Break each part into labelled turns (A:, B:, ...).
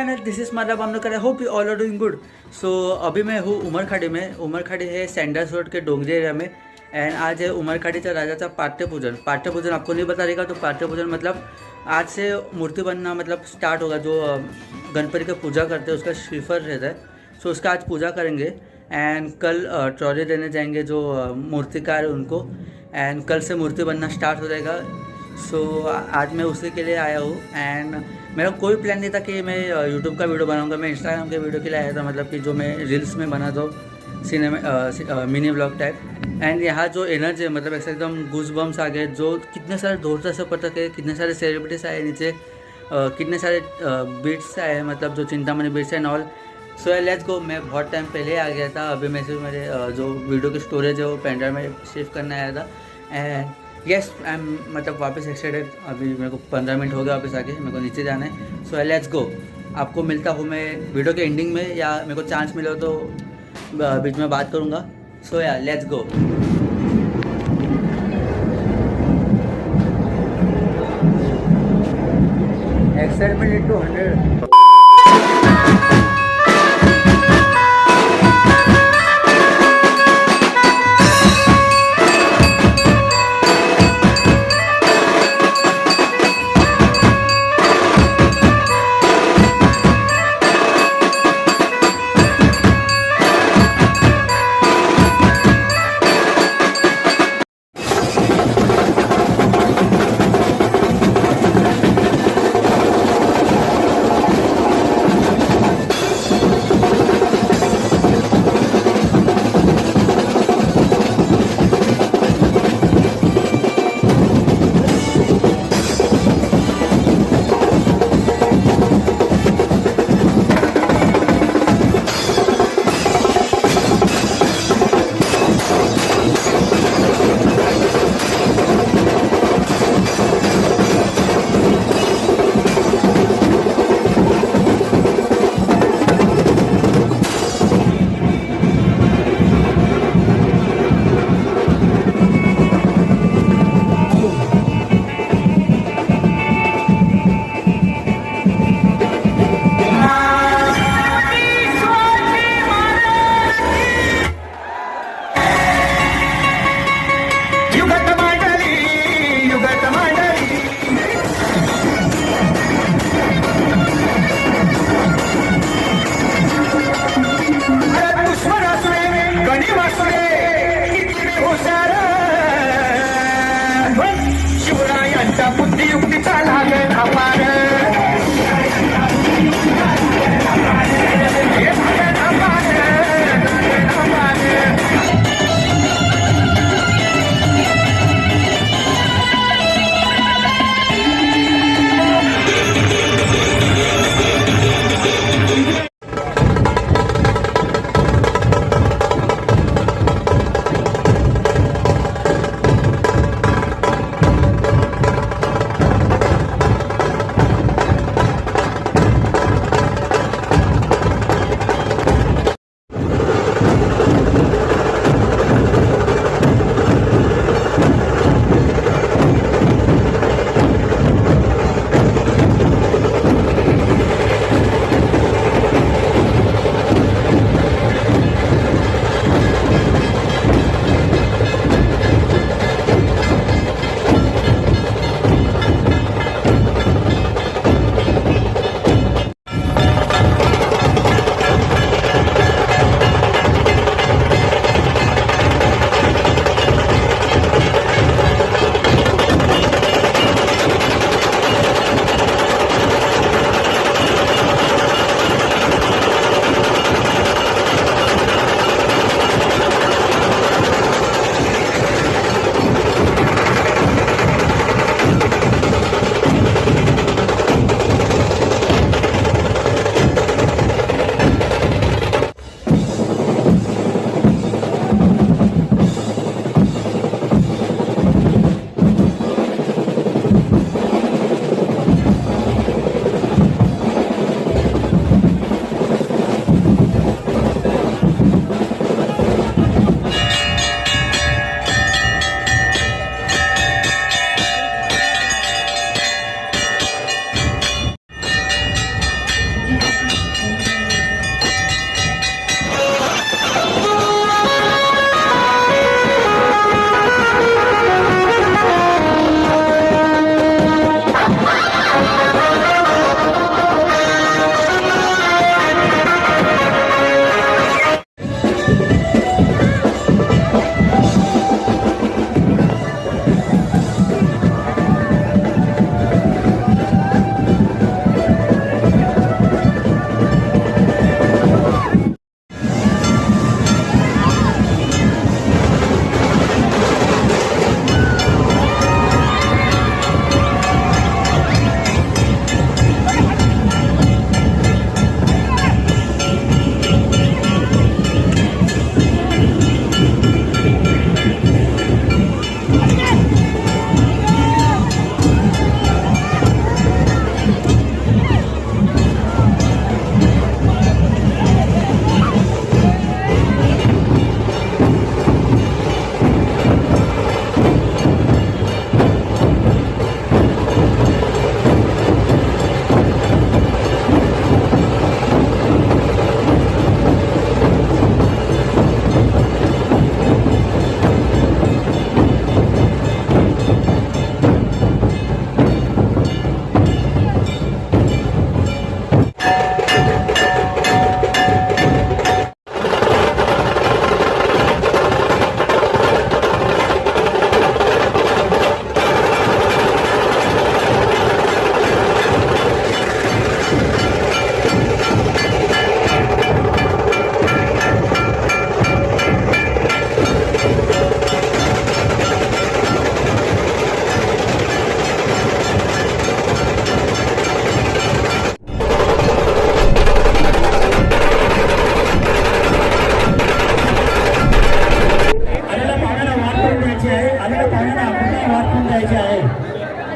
A: Channel, this is मतलब हम लोग कर hope you all are doing good. So अभी मैं हूँ उमरखाड़ी में। उमरखाड़ी है सेंडर्स रोड के डोंगरी एरिया में। एंड आज है उमरखाड़ी चा राजाचा पाठ्यपूजन। पाठ्यपूजन आपको नहीं बता रहेगा, तो पाठ्यपूजन मतलब आज से मूर्ति बनना मतलब स्टार्ट होगा। जो गणपति का पूजा करते हैं उसका श्रीफल रहता है, सो उसका आज पूजा करेंगे। एंड कल ट्रॉली देने जाएंगे जो मूर्तिकार है उनको। एंड कल से मूर्ति बनना स्टार्ट हो जाएगा। सो आज मैं उसी के लिए आया हूँ। एंड मेरा कोई प्लान नहीं था कि मैं यूट्यूब का वीडियो बनाऊंगा। मैं इंस्टाग्राम के वीडियो के लिए आया था, मतलब कि जो मैं रील्स में बना दो cinema mini vlog type. And यहाँ जो एनर्जी है मतलब ऐसा एकदम गूज बम्स आ गए। जो कितने सारे दोस्त से पता है, कितने सारे सेलिब्रिटीज आए नीचे, कितने सारे बीट्स आए, मतलब जो Chintamani beats and all. So let's go. मैं बहुत टाइम पहले आ गया था। अभी मैं सिर्फ मेरे जो वीडियो की स्टोरेज है वो पेनड्राइव में शिफ्ट करने आया था। एंड यस आई एम मतलब वापस एक्साइटेड। अभी मेरे को 15 मिनट हो गया वापस आके, मेरे को नीचे जाना है। सो लेट्स गो। आपको मिलता हूँ मैं वीडियो के एंडिंग में, या मेरे को चांस मिले तो बीच में बात करूँगा। सो या लेट्स गो। Excitement into 100।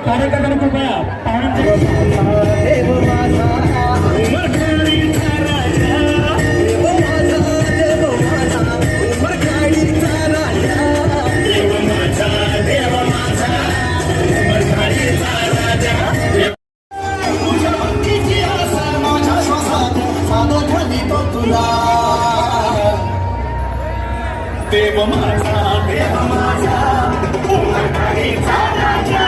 B: कार्यकर्त्यांनी कृपया पाहुण्यांचे देव माझा उमरखाडीचा राजा, देव माझा, देव माझा उमरखाडीचा राजा, देव माझा, देव माझा उमरखाडीचा राजा. तुझ्या भक्तीची आशा माझ्या श्वासात सादर घालितो तुला. देव माझा, देव माझा उमरखाडीचा राजा.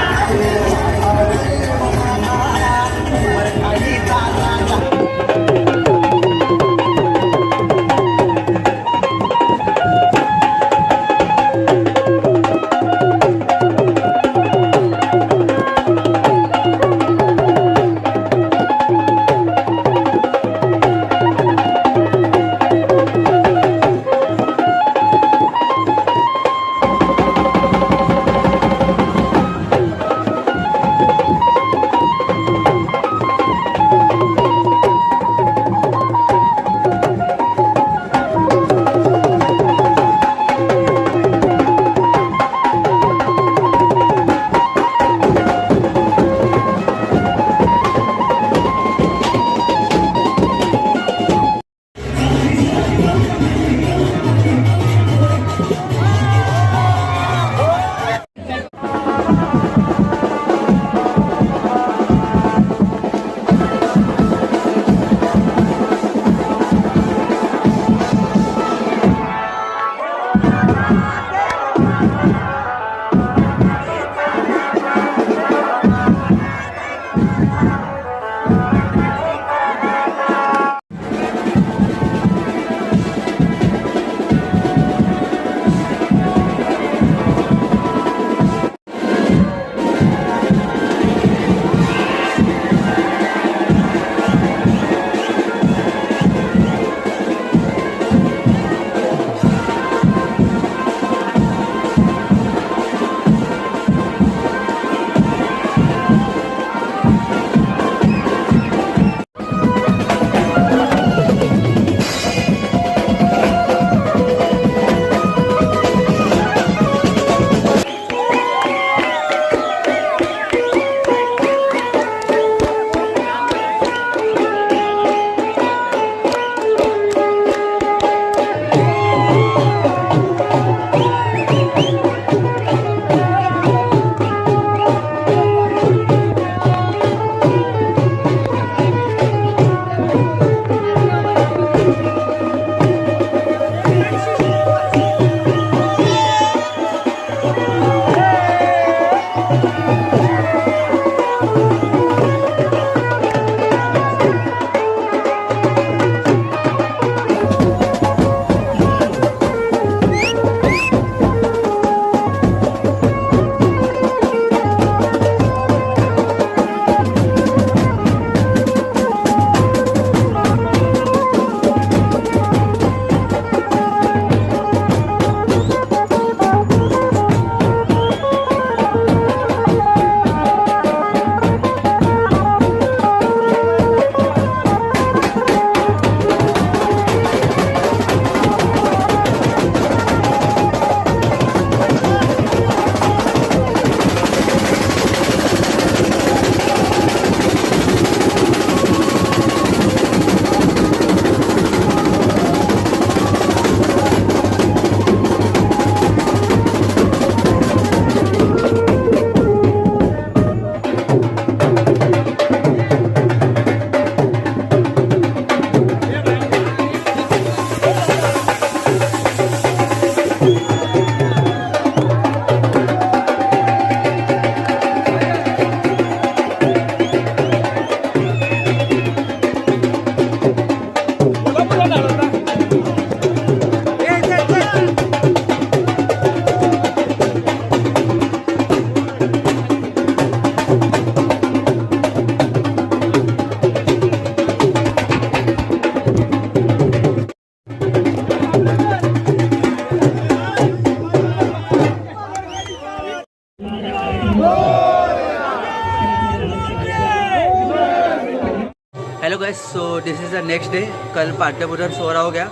A: Hello guys, so this is the next day. कल पाठ्यपूजन सोहरा हो गया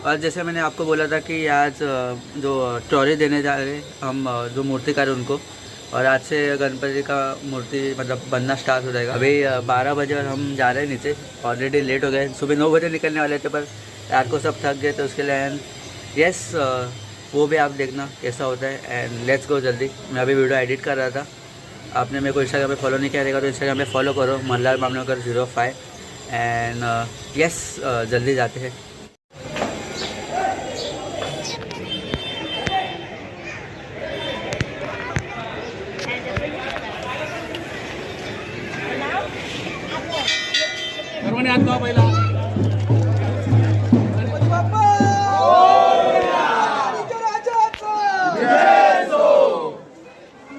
A: और जैसे मैंने आपको बोला था कि आज जो ट्रॉली देने जा रहे हम जो मूर्तिकार उनको, और आज से गणपति का मूर्ति मतलब बनना स्टार्ट हो जाएगा। अभी 12 बजे और हम जा रहे हैं नीचे, ऑलरेडी लेट हो गए। सुबह 9 बजे निकलने वाले थे पर रात को सब थक गए तो उसके लिए एंड यस वो भी आप देखना कैसा होता है एंड लेट्स गो जल्दी। मैं अभी वीडियो एडिट कर रहा था। आपने मेरे को इंस्टाग्राम पे फॉलो नहीं किया रहेगा तो इंस्टाग्राम पे फॉलो करो, मंडल मामनकर 05 एंड यस जल्दी जाते हैं।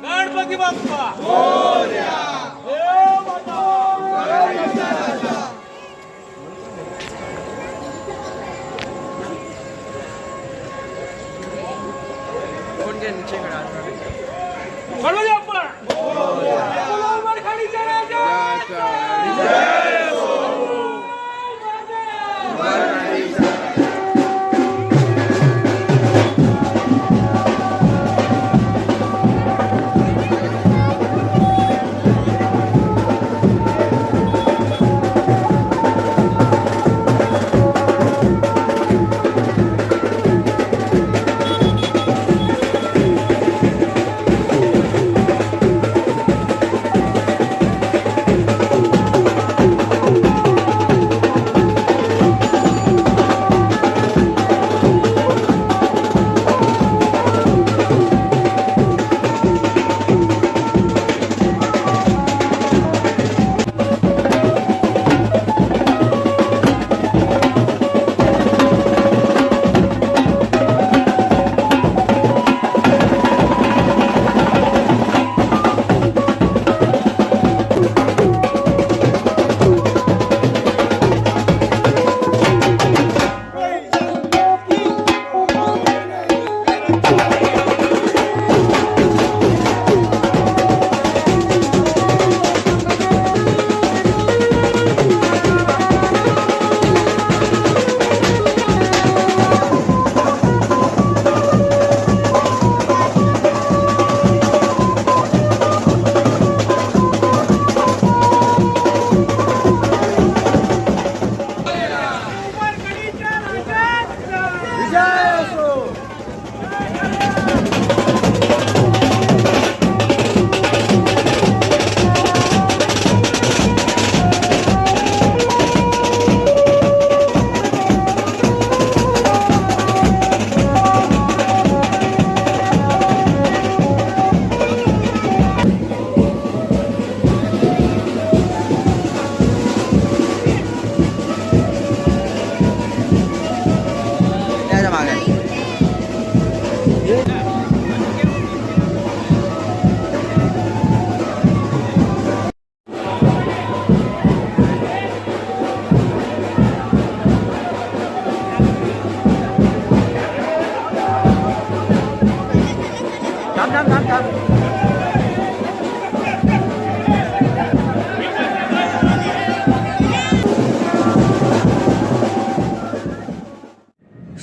B: गणपती बाप्पा गणपती बाप्पा उमरखाडी चा राजा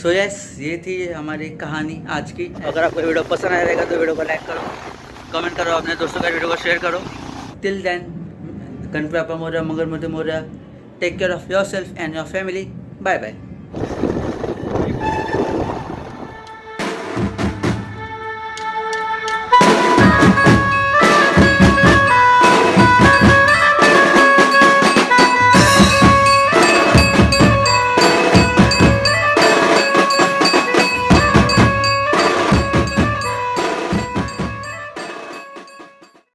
A: सो यस ये थी हमारी कहानी आज की। अगर आपको वीडियो पसंद आया रहेगा तो वीडियो को लाइक करो, कमेंट करो, अपने दोस्तों का वीडियो को शेयर करो। Till then Ganpati Bappa Morya, Mangal Murti Morya. Take care of yourself and your family. Bye bye.